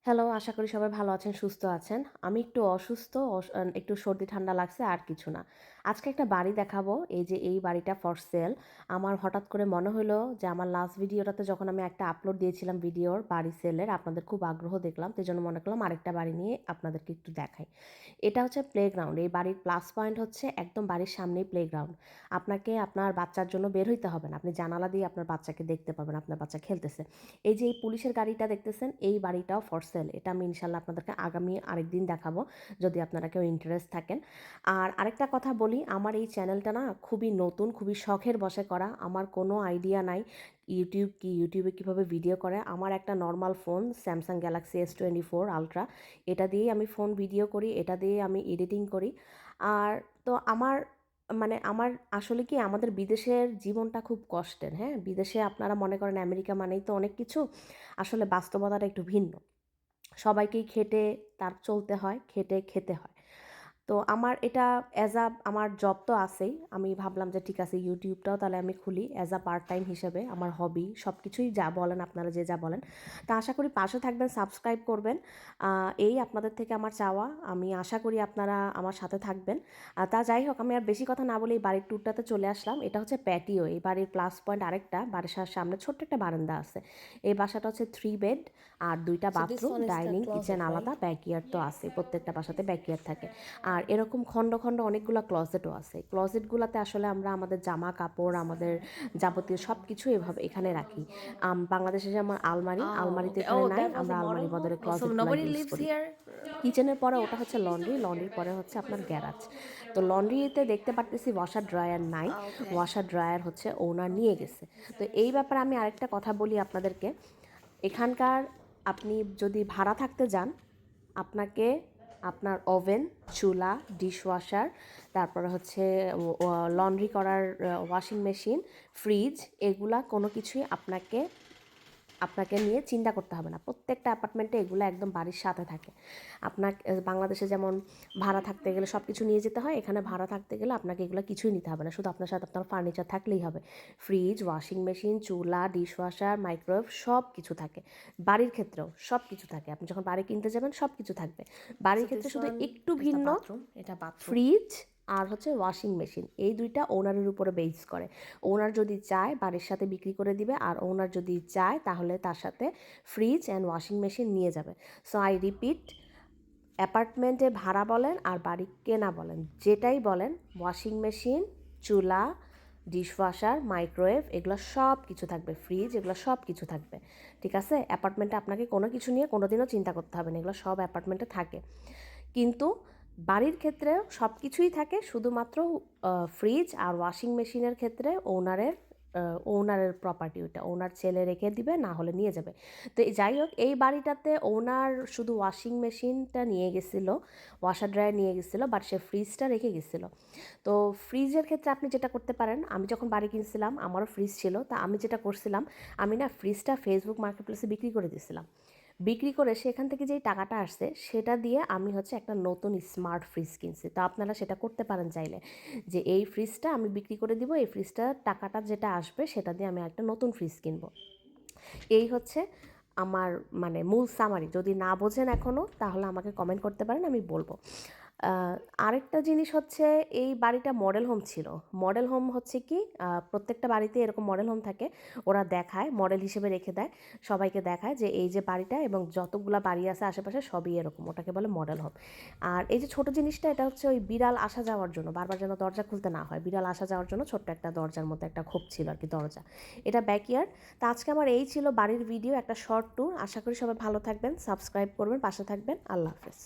Hello, আশা করি সবাই ভালো আছেন, সুস্থ আছেন। আমি একটু অসুস্থ, একটু সর্দি ঠান্ডা লাগছে আর কিছু না। আজকে একটা বাড়ি দেখাবো, এই যে এই বাড়িটা ফর সেল। আমার হঠাৎ করে মনে হলো যে আমার লাস্ট ভিডিওটাতে যখন আমি একটা আপলোড দিয়েছিলাম ভিডিওর বাড়ি সেলের, আপনাদের খুব আগ্রহ দেখলাম। তো এজন্য মনে করলাম আরেকটা বাড়ি নিয়ে আপনাদেরকে একটু দেখাই। এটা হচ্ছে প্লেগ্রাউন্ড। এই বাড়ির প্লাস পয়েন্ট হচ্ছে একদম বাড়ির সামনেই প্লেগ্রাউন্ড। আপনাকে আপনার বাচ্চার জন্য বের হইতে হবে না। আপনি জানালা দিয়ে আপনার বাচ্চাকে দেখতে পাবেন, আপনার বাচ্চা খেলতেছে। এই যে এই পুলিশের গাড়িটা দেখতেছেন, এই বাড়িটাও ফর সেল। এটা আমি ইনশাল্লাহ আপনাদেরকে আগামী আরেকদিন দেখাবো, যদি আপনারা কেউ ইন্টারেস্ট থাকেন। আর আরেকটা কথা বলি, আমার এই চ্যানেলটা না খুবই নতুন, খুবই শখের বশে করা। আমার কোনো আইডিয়া নাই ইউটিউবে কীভাবে ভিডিও করে। আমার একটা normal phone Samsung Galaxy S24 ultra, এটা দিয়েই আমি ফোন ভিডিও করি, এটা দিয়েই আমি এডিটিং করি। আর তো আমার আসলে কি, আমাদের বিদেশের জীবনটা খুব কষ্টের। হ্যাঁ, বিদেশে আপনারা মনে করেন আমেরিকা মানেই তো অনেক কিছু, আসলে বাস্তবতাটা একটু ভিন্ন। সবাইকেই খেটে তার চলতে হয়, খেটে খেতে হয়। তো আমার এটা আমার জব তো আছেই। আমি ভাবলাম যে ঠিক আছে, ইউটিউবটাও তাহলে আমি খুলি পার্ট টাইম হিসেবে, আমার হবি সব কিছুই যা বলেন আপনারা, যে যা বলেন। তা আশা করি পাশে থাকবেন, সাবস্ক্রাইব করবেন। এই আপনাদের থেকে আমার চাওয়া। আমি আশা করি আপনারা আমার সাথে থাকবেন। তা যাই হোক, আমি আর বেশি কথা না বলে এই বাড়ির ট্যুরটাতে চলে আসলাম। এটা হচ্ছে প্যাটিও। এই বাড়ির প্লাস পয়েন্ট আরেকটা, বাসার সামনে ছোট্ট একটা বারান্দা আছে। এই বাসাটা হচ্ছে 3 বেড আর 2টা So this bathroom, one is the dining, kitchen closet, আলাদা, right? ব্যাকইয়ার্ড তো আছে। প্রত্যেকটা বাসাতে ব্যাকইয়ার্ড থাকে। আর এরকম খণ্ড খণ্ড অনেকগুলো ক্লজেটও আছে। ক্লজেটগুলোতে আসলে আমরা আমাদের জামা কাপড়, আমাদের যাবতীয় সব কিছু এভাবে এখানে রাখি। বাংলাদেশে যেমন আলমারি, Oh, আলমারিতে okay. এখানে Oh, নাই, that was আমরা a model আলমারির home? বদলে Oh, so ক্লজেটগুলো nobody use lives করি। here? কিচেনের পরে ওটা হচ্ছে লন্ড্রি, লন্ড্রির পরে হচ্ছে আপনার গ্যারাজ। তো লন্ড্রিতে দেখতে পারতেছি ওয়াশার ড্রায়ার নাই। Oh, okay. ওয়াশার ড্রায়ার হচ্ছে ওনার নিয়ে গেছে। তো এই ব্যাপারে আমি আরেকটা কথা বলি আপনাদেরকে। এখানকার, আপনি যদি ভাড়া থাকতে যান, আপনাকে আপনার ওভেন, চুলা, ডিশওয়াশার, তারপরে হচ্ছে লন্ড্রি করার ওয়াশিং মেশিন, ফ্রিজ, এগুলা কোনো কিছুই আপনাকে আপনাকে নিয়ে চিন্তা করতে হবে না। প্রত্যেকটা অ্যাপার্টমেন্টে এগুলো একদম বাড়ির সাথে থাকে। বাংলাদেশে যেমন ভাড়া থাকতে গেলে সব কিছু নিয়ে যেতে হয়, এখানে ভাড়া থাকতে গেলে আপনাকে এগুলো কিছুই নিতে হবে না। শুধু আপনার সাথে আপনার ফার্নিচার থাকলেই হবে। ফ্রিজ, ওয়াশিং মেশিন, চুলা, ডিশওয়াশার, মাইক্রোওয়েভ সব কিছু থাকে। বাড়ির ক্ষেত্রেও সব কিছু থাকে। আপনি যখন বাড়ি কিনতে যাবেন সব কিছু থাকবে। বাড়ির So ক্ষেত্রে this শুধু one একটু is the ভিন্ন, bathroom. এটা bathroom. ফ্রিজ আর হচ্ছে ওয়াশিং মেশিন, এই দুইটা ওনারের উপরে বেস করে। ওনার যদি চায় বাড়ির সাথে বিক্রি করে দিবে, আর ওনার যদি চায় তাহলে তার সাথে ফ্রিজ অ্যান্ড ওয়াশিং মেশিন নিয়ে যাবে। সো আই রিপিট, অ্যাপার্টমেন্টে ভাড়া বলেন আর বাড়ি কেনা বলেন, যেটাই বলেন, ওয়াশিং মেশিন, চুলা, ডিশওয়াশার, মাইক্রোওয়েভ, এগুলো সব কিছু থাকবে। ফ্রিজ, এগুলো সব কিছু থাকবে। ঠিক আছে, অ্যাপার্টমেন্টে আপনাকে কোনো কিছু নিয়ে কোনো দিনও চিন্তা করতে হবে না, এগুলো সব অ্যাপার্টমেন্টে থাকে। কিন্তু বাড়ির ক্ষেত্রে সব কিছুই থাকে, শুধুমাত্র ফ্রিজ আর ওয়াশিং মেশিনের ক্ষেত্রে ওনারের প্রপার্টি, ওইটা ওনার ছেলে রেখে দিবে, না হলে নিয়ে যাবে। তো যাই হোক, এই বাড়িটাতে ওনার শুধু ওয়াশিং মেশিনটা নিয়ে গেছিলো, ওয়াশার ড্রায়ার নিয়ে গেছিলো, বাট সে ফ্রিজটা রেখে গেছিলো। তো ফ্রিজের ক্ষেত্রে আপনি যেটা করতে পারেন, আমি যখন বাড়ি কিনছিলাম আমারও ফ্রিজ ছিল, তা আমি যেটা করছিলাম, আমি না ফ্রিজটা ফেসবুক মার্কেটপ্লেসে বিক্রি করে দিয়েছিলাম। বিক্রি করে সেখান থেকে যেই টাকাটা আসছে সেটা দিয়ে আমি হচ্ছে একটা নতুন স্মার্ট ফ্রিজ কিনছি। তো আপনারা সেটা করতে পারেন চাইলে, যে এই ফ্রিজটা আমি বিক্রি করে দিব, এই ফ্রিজটার টাকাটা যেটা আসবে সেটা দিয়ে আমি একটা নতুন ফ্রিজ কিনবো। এই হচ্ছে আমার মূল সামারি। যদি না বোঝেন এখনও, তাহলে আমাকে কমেন্ট করতে পারেন, আমি বলবো। আরেকটা জিনিস হচ্ছে, এই বাড়িটা মডেল হোম ছিল। মডেল হোম হচ্ছে কি, প্রত্যেকটা বাড়িতে এরকম মডেল হোম থাকে। ওরা দেখায়, মডেল হিসেবে রেখে দেয়, সবাইকে দেখায় যে এই যে বাড়িটা এবং যতগুলা বাড়ি আছে আশেপাশে সবই এরকম, ওটাকে বলে মডেল হোম। আর এই যে ছোট জিনিসটা, এটা হচ্ছে ওই বিড়াল আসা যাওয়ার জন্য, বারবার যেন দরজা খুলতে না হয়, বিড়াল আসা যাওয়ার জন্য ছোট্ট একটা দরজার মতো একটা খোপ ছিল আর কি, দরজা। এটা ব্যাকইয়ার্ড। তো আজকে আমার এই ছিল বাড়ির ভিডিও, একটা শর্ট ট্যুর। আশা করি সবাই ভালো থাকবেন, সাবস্ক্রাইব করবেন, পাশে থাকবেন। আল্লাহ হাফেজ।